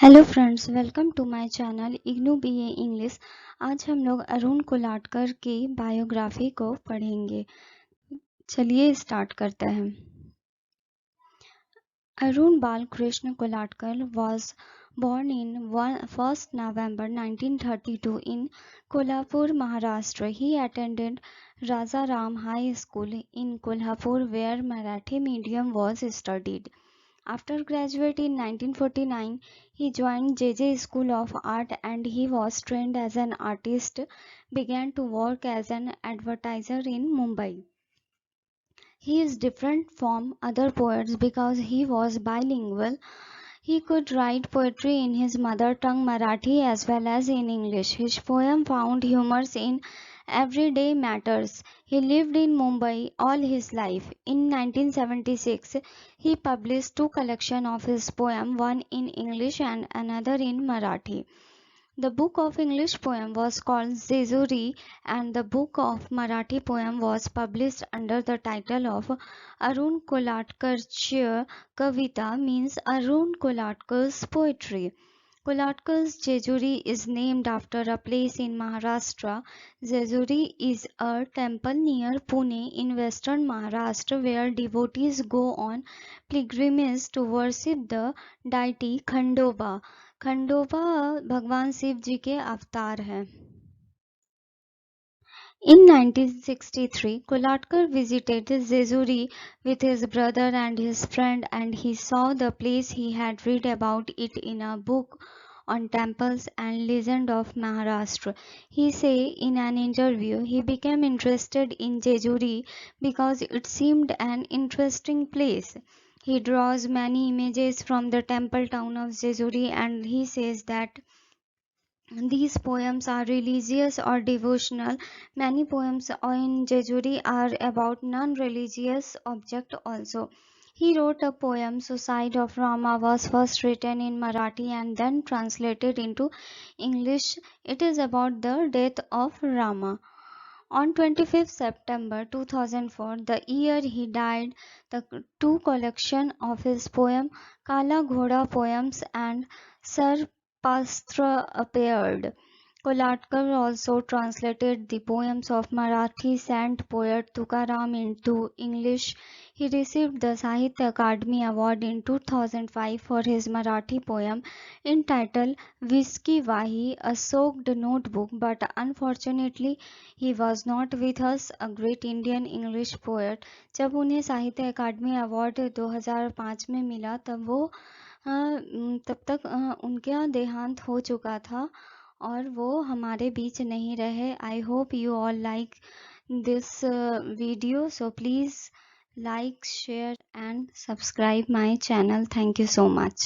Hello friends, welcome to my channel IGNOU BA English. आज हम लोग अरुण कोलाटकर की बायोग्राफी को पढ़ेंगे। चलिए स्टार्ट करते हैं। Arun Balkrishna Kolatkar was born in 1st November 1932 in Kolhapur, Maharashtra. He attended Rajaram High School in Kolhapur where Marathi medium was studied. After graduating in 1949, he joined JJ School of Art and he was trained as an artist, began to work as an advertiser in Mumbai. He is different from other poets because he was bilingual. He could write poetry in his mother tongue Marathi as well as in English. His poem found humor in everyday matters. He lived in Mumbai all his life. In 1976, he published two collections of his poem, one in English and another in Marathi. The book of English poem was called Zezuri and the book of Marathi poem was published under the title of Arun Kolatkar's Kavita, means Arun Kolatkar's poetry. Kolatkar's Jejuri is named after a place in Maharashtra. Jejuri is a temple near Pune in western Maharashtra where devotees go on pilgrimage to worship the deity Khandoba. Khandoba भगवान शिव जी के अवतार हैं। In 1963, Kolatkar visited Jejuri with his brother and his friend and he saw the place he had read about it in a book on temples and legend of Maharashtra. He say in an interview he became interested in Jejuri because it seemed an interesting place. He draws many images from the temple town of Jejuri and he says that these poems are religious or devotional. Many poems in Jejuri are about non-religious object also. He wrote a poem, Suicide of Rama, was first written in Marathi and then translated into English. It is about the death of Rama. On 25th September 2004, the year he died, the two collections of his poem, Kala Ghoda Poems and Sarpastra appeared. Kolatkar also translated the poems of Marathi saint poet Tukaram into English. He received the Sahitya Akademi Award in 2005 for his Marathi poem entitled Whiskey Wahi, a soaked notebook, but unfortunately he was not with us, a great Indian English poet. जब उन्हें साहित्य अकादमी award 2005 में मिला तब तक उनका देहांत हो चुका था और वो हमारे बीच नहीं रहे. I hope you all like this video, so please like, share and subscribe my channel. Thank you so much.